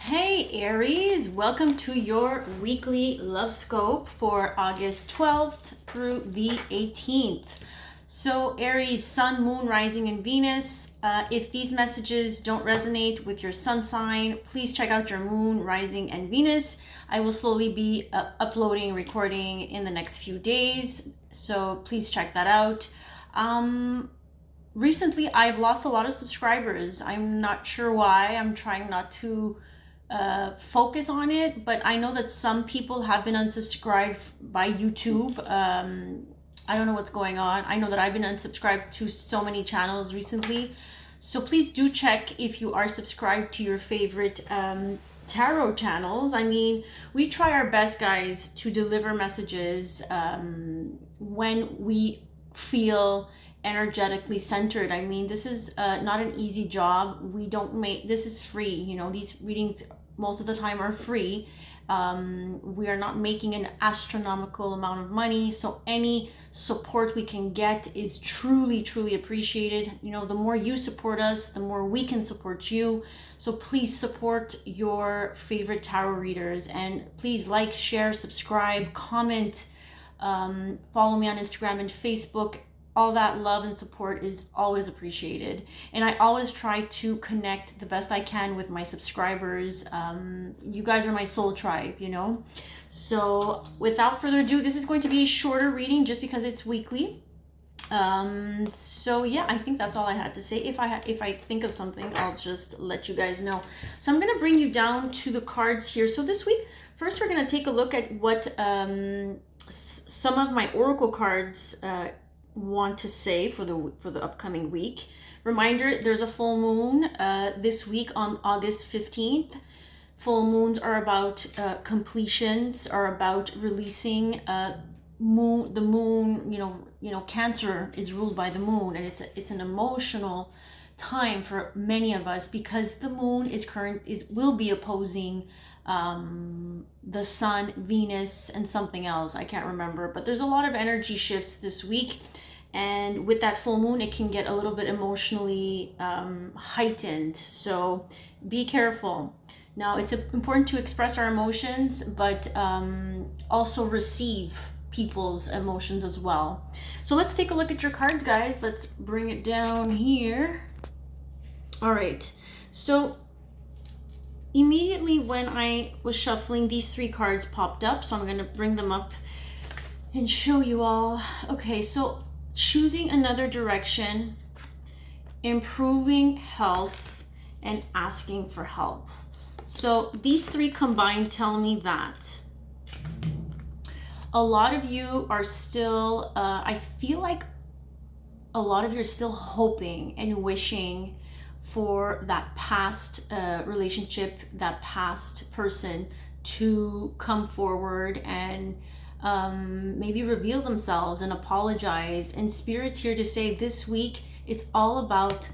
Hey Aries, welcome to your weekly love scope for August 12th through the 18th. So Aries, Sun, Moon, Rising, and Venus. If these messages don't resonate with your sun sign, please check out your Moon, Rising, and Venus. I will slowly be uploading, recording in the next few days, so please check that out. Recently, I've lost a lot of subscribers. I'm not sure why. I'm trying not to focus on it, but I know that some people have been unsubscribed by YouTube. I don't know what's going on. I know that I've been unsubscribed to so many channels recently, so please do check if you are subscribed to your favorite tarot channels. I mean, we try our best, guys, to deliver messages when we feel energetically centered. I mean, this is not an easy job. We don't make, this is free, you know, these readings most of the time are free. We are not making an astronomical amount of money, so any support we can get is truly appreciated. You know, the more you support us, the more we can support you. So please support your favorite tarot readers, and please like, share, subscribe, comment, follow me on Instagram and Facebook. All that love and support is always appreciated. And I always try to connect the best I can with my subscribers. You guys are my soul tribe, you know? So without further ado, this is going to be a shorter reading just because it's weekly. So yeah, I think that's all I had to say. If I think of something, I'll just let you guys know. So I'm going to bring you down to the cards here. So this week, first we're going to take a look at what some of my oracle cards want to say for the upcoming week. Reminder, there's a full moon this week on August 15th. Full moons are about completions, are about releasing the moon. You know, Cancer is ruled by the moon, and it's an emotional time for many of us because the moon will be opposing the sun, Venus, and something else. I can't remember, but there's a lot of energy shifts this week, and with that full moon it can get a little bit emotionally heightened, so be careful. Now, it's important to express our emotions, but also receive people's emotions as well. So let's take a look at your cards, guys. Let's bring it down here. All right, so immediately when I was shuffling, these three cards popped up, so I'm going to bring them up and show you all. Okay, so choosing another direction, improving health, and asking for help. So these three combined tell me that a lot of you are still, I feel like a lot of you are still hoping and wishing for that past relationship, that past person to come forward and maybe reveal themselves and apologize. And Spirit's here to say this week, it's all about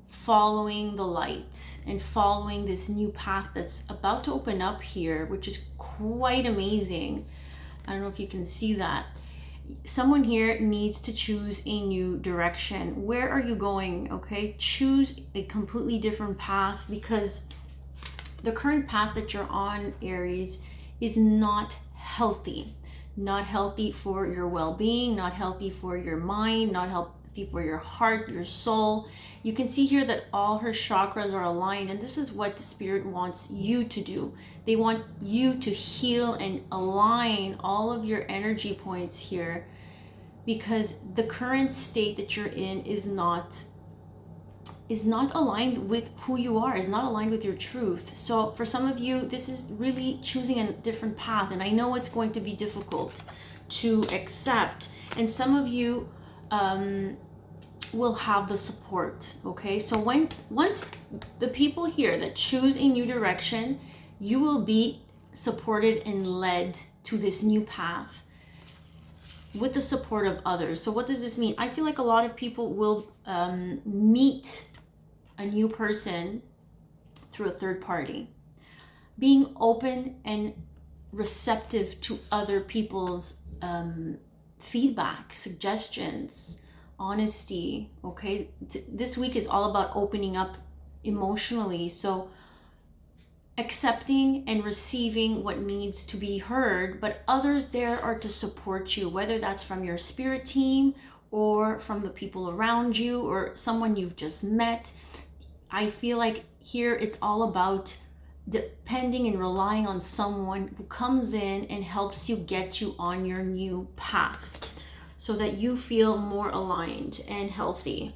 following the light and following this new path that's about to open up here, which is quite amazing. I don't know if you can see that. Someone here needs to choose a new direction. Where are you going? Okay, choose a completely different path, because the current path that you're on, Aries, is not healthy. Not healthy for your well-being, not healthy for your mind, not healthy for your heart, your soul. You can see here that all her chakras are aligned, and this is what the Spirit wants you to do. They want you to heal and align all of your energy points here, because the current state that you're in is not aligned with who you are, is not aligned with your truth. So for some of you, this is really choosing a different path, and I know it's going to be difficult to accept, and some of you will have the support. Okay, so once the people here that choose a new direction, you will be supported and led to this new path with the support of others. So what does this mean? I feel like a lot of people will meet a new person through a third party. Being open and receptive to other people's feedback, suggestions, honesty. Okay, this week is all about opening up emotionally. So accepting and receiving what needs to be heard, but others there are to support you, whether that's from your spirit team or from the people around you or someone you've just met. I feel like here it's all about depending and relying on someone who comes in and helps you get you on your new path so that you feel more aligned and healthy.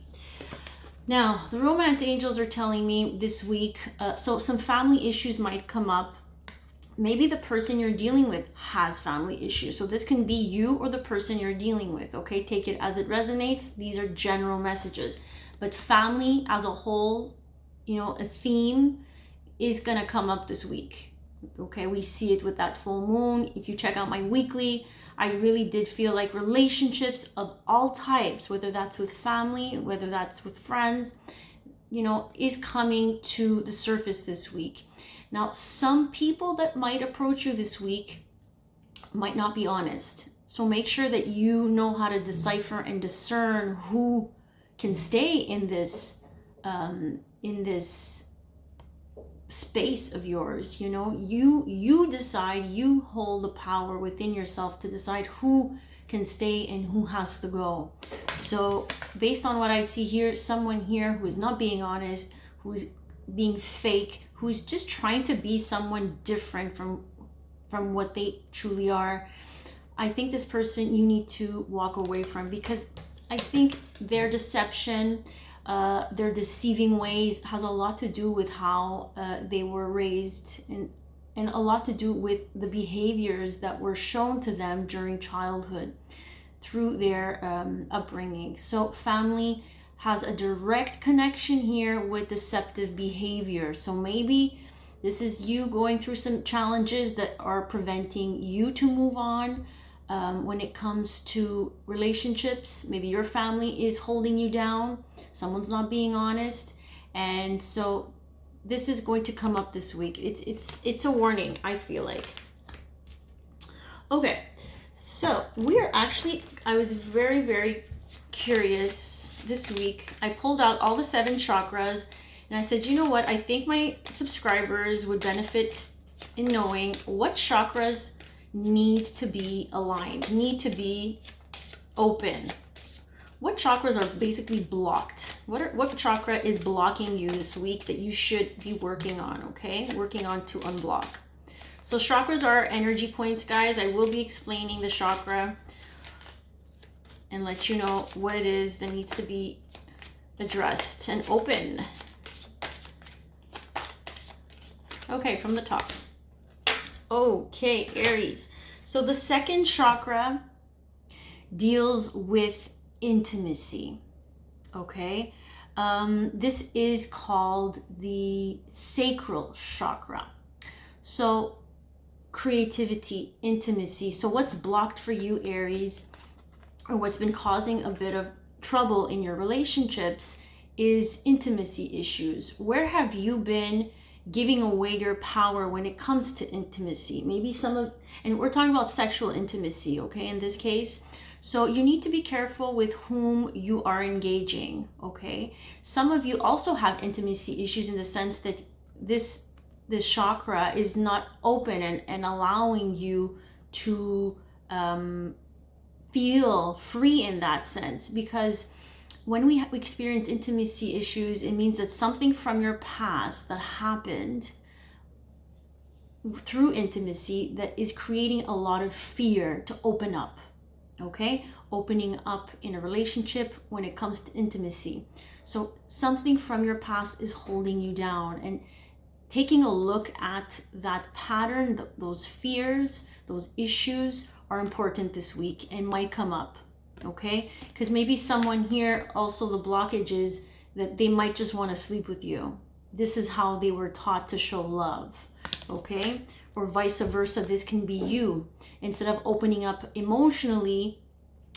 Now, the romance angels are telling me this week, so some family issues might come up. Maybe the person you're dealing with has family issues. So this can be you or the person you're dealing with, okay? Take it as it resonates. These are general messages. But family as a whole, you know, a theme is going to come up this week, okay? We see it with that full moon. If you check out my weekly, I really did feel like relationships of all types, whether that's with family, whether that's with friends, you know, is coming to the surface this week. Now, some people that might approach you this week might not be honest. So make sure that you know how to decipher and discern who can stay in this space of yours. You know, you decide, you hold the power within yourself to decide who can stay and who has to go. So based on what I see here, someone here who is not being honest, who's being fake, who's just trying to be someone different from what they truly are, I think this person you need to walk away from, because I think their deception, their deceiving ways has a lot to do with how they were raised, and a lot to do with the behaviors that were shown to them during childhood through their upbringing. So family has a direct connection here with deceptive behavior. So maybe this is you going through some challenges that are preventing you to move on. When it comes to relationships, maybe your family is holding you down, someone's not being honest, and so this is going to come up this week. It's a warning, I feel like. Okay, so we're actually, I was very, very curious this week. I pulled out all the 7 chakras and I said, you know what, I think my subscribers would benefit in knowing what chakras need to be aligned, need to be open. What chakras are basically blocked? What chakra is blocking you this week that you should be working on, okay? Working on to unblock. So chakras are energy points, guys. I will be explaining the chakra and let you know what it is that needs to be addressed and open. Okay, from the top. Okay, Aries. So the second chakra deals with intimacy, okay? This is called the sacral chakra. So creativity, intimacy. So what's blocked for you, Aries, or what's been causing a bit of trouble in your relationships is intimacy issues. Where have you been giving away your power when it comes to intimacy? Maybe and we're talking about sexual intimacy, okay, in this case. So you need to be careful with whom you are engaging, okay? Some of you also have intimacy issues in the sense that this chakra is not open and allowing you to feel free in that sense, because when we experience intimacy issues, it means that something from your past that happened through intimacy that is creating a lot of fear to open up, okay? Opening up in a relationship when it comes to intimacy. So something from your past is holding you down, and taking a look at that pattern, those fears, those issues are important this week and might come up. Okay, because maybe someone here also, the blockage is that they might just want to sleep with you. This is how they were taught to show love, okay? Or vice versa, this can be you. Instead of opening up emotionally,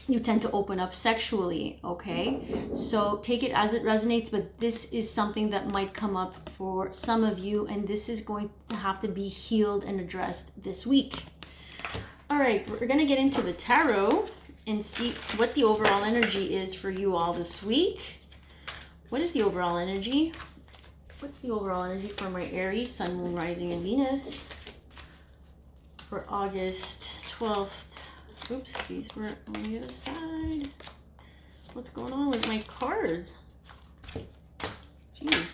you tend to open up sexually, okay? So take it as it resonates, but this is something that might come up for some of you, and this is going to have to be healed and addressed this week. All right, we're gonna get into the tarot and see what the overall energy is for you all this week. What is the overall energy What's the overall energy for my Aries, Sun, Moon, Rising, and Venus for August 12th? Oops, these were on the other side. What's going on with my cards? Jeez.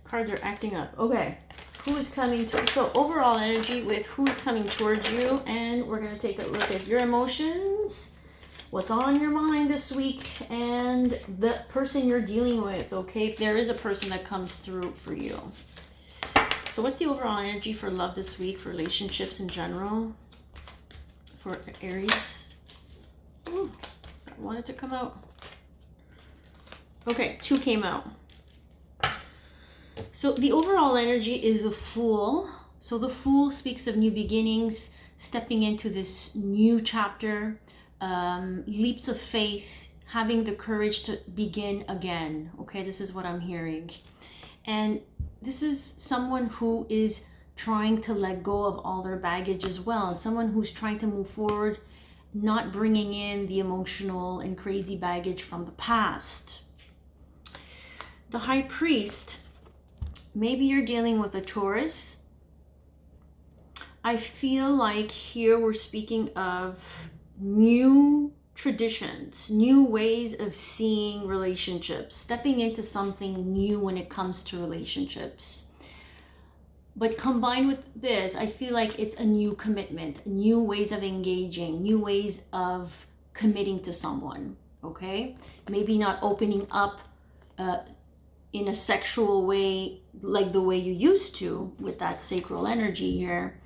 Cards are acting up. Okay. Who's coming to, so overall energy with who's coming towards you, and we're going to take a look at your emotions, what's on your mind this week, and the person you're dealing with, okay? If there is a person that comes through for you. So what's the overall energy for love this week, for relationships in general, for Aries? Ooh, I wanted to come out. Okay, 2 came out. So the overall energy is the Fool. So the Fool speaks of new beginnings, stepping into this new chapter, leaps of faith, having the courage to begin again. Okay, this is what I'm hearing. And this is someone who is trying to let go of all their baggage as well. Someone who's trying to move forward, not bringing in the emotional and crazy baggage from the past. The High Priest, maybe you're dealing with a Taurus. I feel like here we're speaking of new traditions, new ways of seeing relationships, stepping into something new when it comes to relationships. But combined with this, I feel like it's a new commitment, new ways of engaging, new ways of committing to someone, okay? Maybe not opening up in a sexual way like the way you used to with that sacral energy here,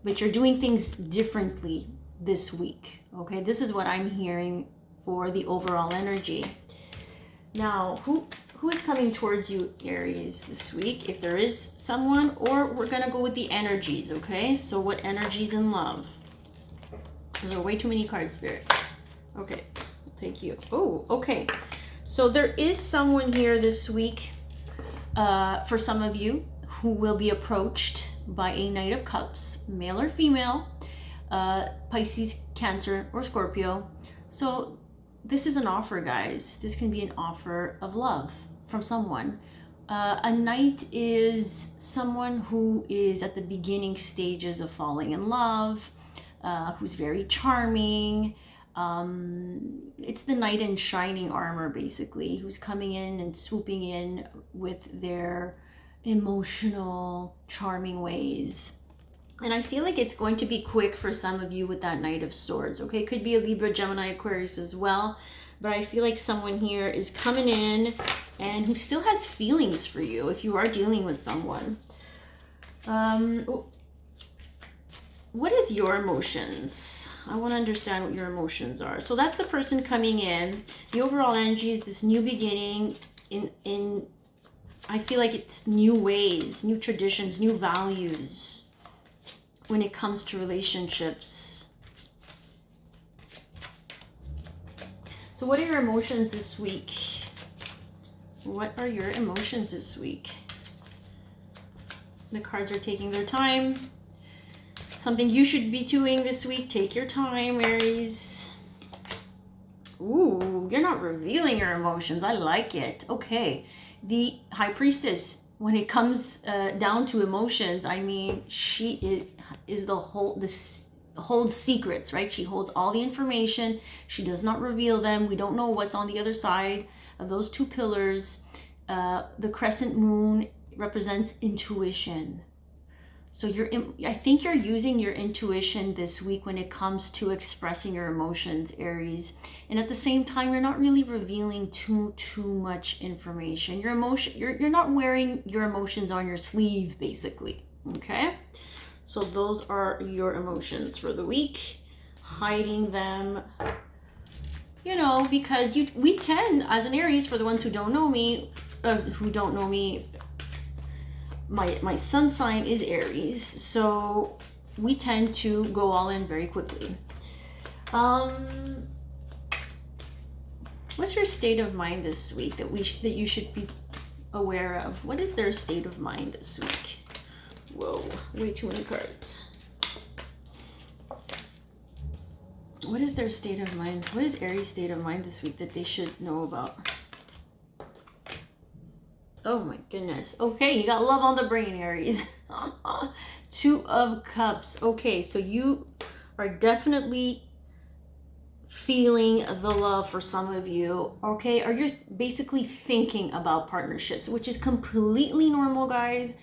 but you're doing things differently this week, okay? This is what I'm hearing for the overall energy. Now, who is coming towards you, Aries, this week, if there is someone, or we're gonna go with the energies, okay? So what energies in love? There are way too many cards, Spirit. Okay, I'll take you. Oh, okay. So there is someone here this week, for some of you, who will be approached by a Knight of Cups, male or female, Pisces, Cancer, or Scorpio. So this is an offer, guys. This can be an offer of love from someone. A Knight is someone who is at the beginning stages of falling in love, who's very charming. It's the knight in shining armor, basically, who's coming in and swooping in with their emotional, charming ways. And I feel like it's going to be quick for some of you with that Knight of Swords, okay? Could be a Libra, Gemini, Aquarius as well. But I feel like someone here is coming in and who still has feelings for you if you are dealing with someone. What is your emotions? I want to understand what your emotions are. So that's the person coming in. The overall energy is this new beginning in I feel like it's new ways, new traditions, new values when it comes to relationships. So what are your emotions this week? What are your emotions this week? The cards are taking their time. Something you should be doing this week. Take your time, Aries. Ooh, you're not revealing your emotions. I like it. Okay. The High Priestess, when it comes down to emotions, I mean, she is holds secrets, right? She holds all the information. She does not reveal them. We don't know what's on the other side of those 2 pillars. The crescent moon represents intuition. So I think you're using your intuition this week when it comes to expressing your emotions, Aries. And at the same time, you're not really revealing too much information. You're not wearing your emotions on your sleeve, basically. Okay? So those are your emotions for the week. Hiding them, you know, because we tend, as an Aries, for the ones who don't know me, my sun sign is Aries, so we tend to go all in very quickly. What's your state of mind this week that you should be aware of? What is their state of mind this week? Whoa, way too many cards. What is their state of mind? What is Aries' state of mind this week that they should know about? Oh my goodness. Okay, you got love on the brain, Aries. Two of Cups. Okay, so you are definitely feeling the love for some of you, okay? Or you're basically thinking about partnerships, which is completely normal, guys.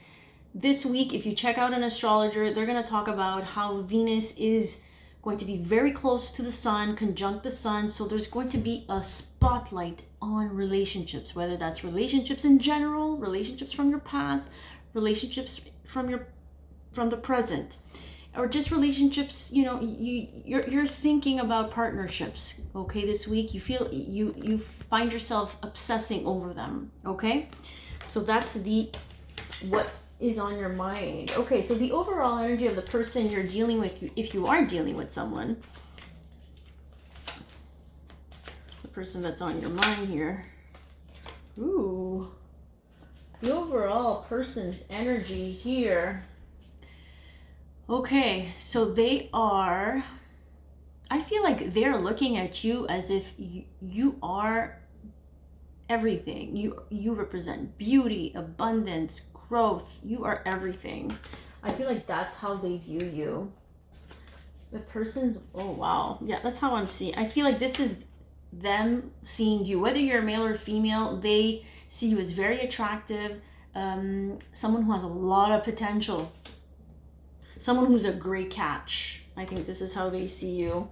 This week, if you check out an astrologer, they're going to talk about how Venus is going to be very close to the sun, conjunct the sun. So there's going to be a spotlight on relationships, whether that's relationships in general, relationships from your past, relationships from the present, or just relationships. You know, you're thinking about partnerships, okay? This week you feel you find yourself obsessing over them, okay? So that's what is on your mind. Okay, so the overall energy of the person you're dealing with, if you are dealing with someone, the person that's on your mind here. Ooh, the overall person's energy here. Okay, so they are, I feel like they're looking at you as if you are everything. You represent beauty, abundance, growth. You are everything. I feel like that's how they view you. The person's, oh wow, yeah, that's how I'm seeing. I feel like this is them seeing you, whether you're male or female. They see you as very attractive, someone who has a lot of potential, someone who's a great catch. I think this is how they see you.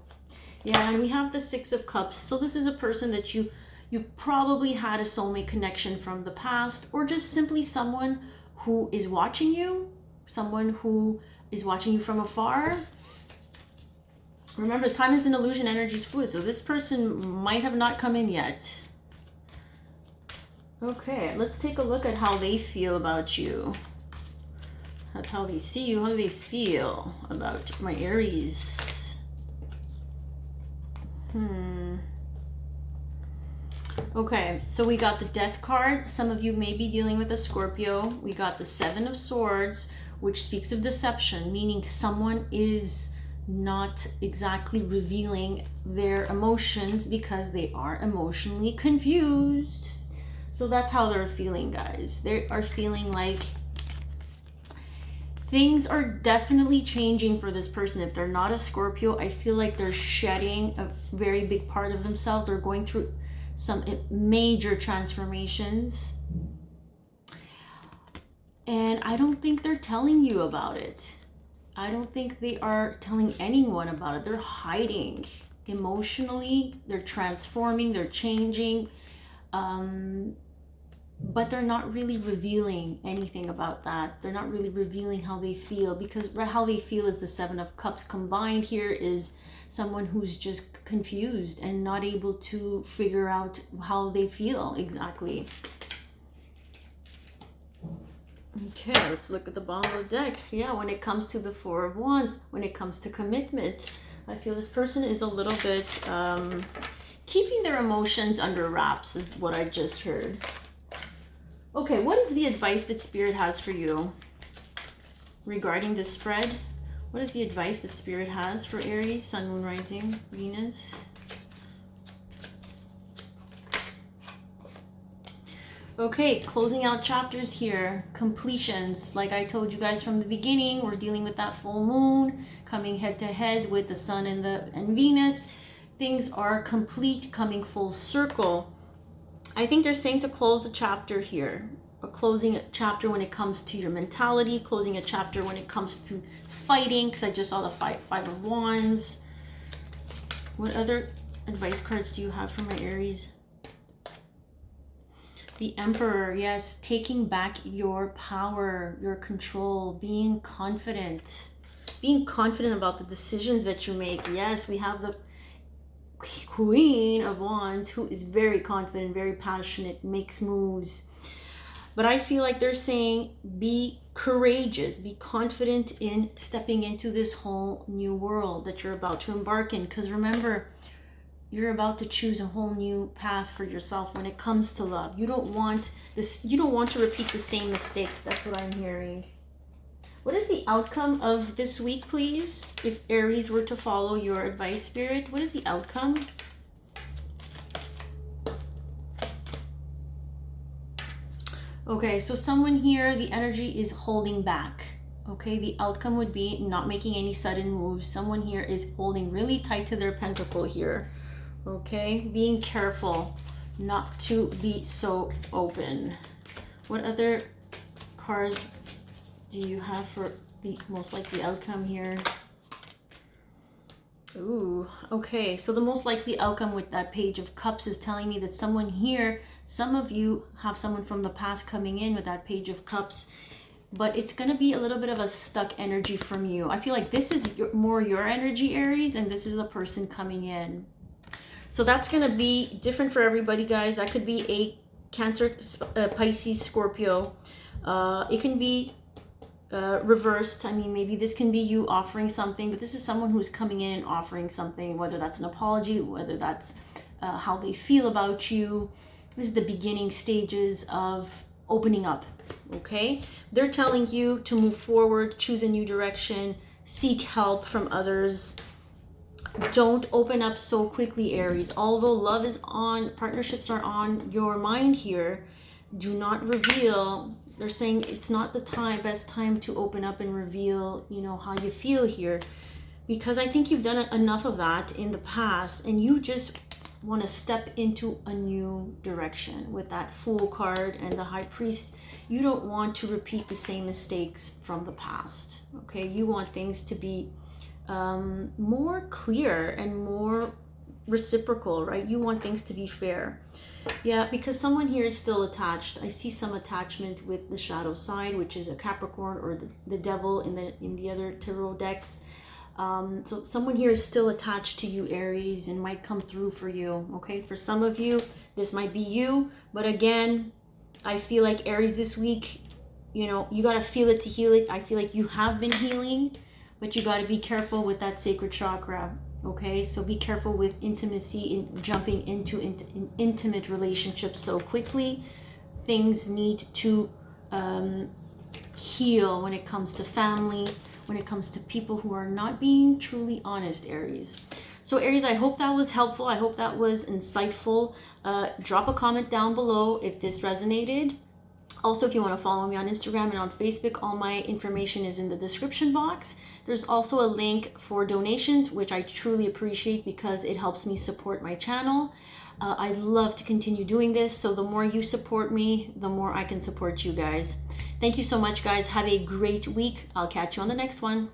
Yeah, and we have the Six of Cups. So this is a person that you probably had a soulmate connection from the past, or just simply someone who is watching you, someone who is watching you from afar. Remember, time is an illusion, energy is fluid, so this person might have not come in yet. Okay, let's take a look at how they feel about you. That's how they see you, how they feel about my Aries. Okay, so we got the Death card. Some of you may be dealing with a Scorpio. We got the Seven of Swords, which speaks of deception, meaning someone is not exactly revealing their emotions because they are emotionally confused. So that's how they're feeling, guys. They are feeling like things are definitely changing for this person. If they're not a Scorpio, I feel like they're shedding a very big part of themselves. They're going through some major transformations. And I don't think they're telling you about it. I don't think they are telling anyone about it. They're hiding emotionally. They're transforming. They're changing. But they're not really revealing anything about that. They're not really revealing how they feel, because how they feel is the Seven of Cups. Combined here is someone who's just confused and not able to figure out how they feel exactly. Okay, let's look at the bottom of the deck. Yeah, when it comes to the Four of Wands, when it comes to commitment, I feel this person is a little bit keeping their emotions under wraps, is what I just heard. Okay, what is the advice that Spirit has for you regarding this spread? What is the advice that Spirit has for Aries, Sun, Moon, Rising, Venus? Okay, closing out chapters here. Completions. Like I told you guys from the beginning, we're dealing with that full moon, coming head to head with the Sun and Venus. Things are complete, coming full circle. I think they're saying to close a chapter here. A closing a chapter when it comes to your mentality, closing a chapter when it comes to fighting, because I just saw the Five of Wands. What other advice cards do you have for my Aries? The Emperor, yes, taking back your power, your control, being confident about the decisions that you make. Yes, we have the Queen of Wands, who is very confident, very passionate, makes moves. But I feel like they're saying be courageous, be confident in stepping into this whole new world that you're about to embark in. Because remember, you're about to choose a whole new path for yourself when it comes to love. You don't want this, you don't want to repeat the same mistakes. That's what I'm hearing. What is the outcome of this week, please? If Aries were to follow your advice, Spirit, what is the outcome? Okay, so someone here, the energy is holding back. Okay, the outcome would be not making any sudden moves. Someone here is holding really tight to their pentacle here. Okay, being careful not to be so open. What other cards do you have for the most likely outcome here? Ooh, okay, so the most likely outcome with that Page of Cups is telling me that someone here, some of you have someone from the past coming in with that Page of Cups, but it's going to be a little bit of a stuck energy from you. I feel like this is more your energy, Aries, and this is the person coming in. So that's going to be different for everybody, guys. That could be a Cancer, Pisces, Scorpio. It can be reversed. I mean, maybe this can be you offering something, but this is someone who's coming in and offering something, whether that's an apology, whether that's how they feel about you. This is the beginning stages of opening up. Okay, they're telling you to move forward, choose a new direction, seek help from others. Don't open up so quickly, Aries. Although love is on, partnerships are on your mind here, do not reveal. They're saying it's not the best time to open up and reveal, you know, how you feel here, because I think you've done enough of that in the past, and you just want to step into a new direction with that Fool card and the High Priest. You don't want to repeat the same mistakes from the past. Okay, you want things to be more clear and more reciprocal, right? You want things to be fair. Yeah, because someone here is still attached. I see some attachment with the shadow side, which is a Capricorn, or the devil in the other tarot decks. So someone here is still attached to you, Aries, and might come through for you. Okay, for some of you, this might be you. But again, I feel like Aries this week, you know, you got to feel it to heal it. I feel like you have been healing, but you got to be careful with that sacred chakra. Okay, so be careful with intimacy, in jumping into intimate relationships so quickly. Things need to heal when it comes to family, when it comes to people who are not being truly honest, Aries. So Aries, I hope that was helpful. I hope that was insightful. Drop a comment down below if this resonated. Also, if you want to follow me on Instagram and on Facebook, all my information is in the description box. There's also a link for donations, which I truly appreciate because it helps me support my channel. I'd love to continue doing this, so the more you support me, the more I can support you guys. Thank you so much, guys. Have a great week. I'll catch you on the next one.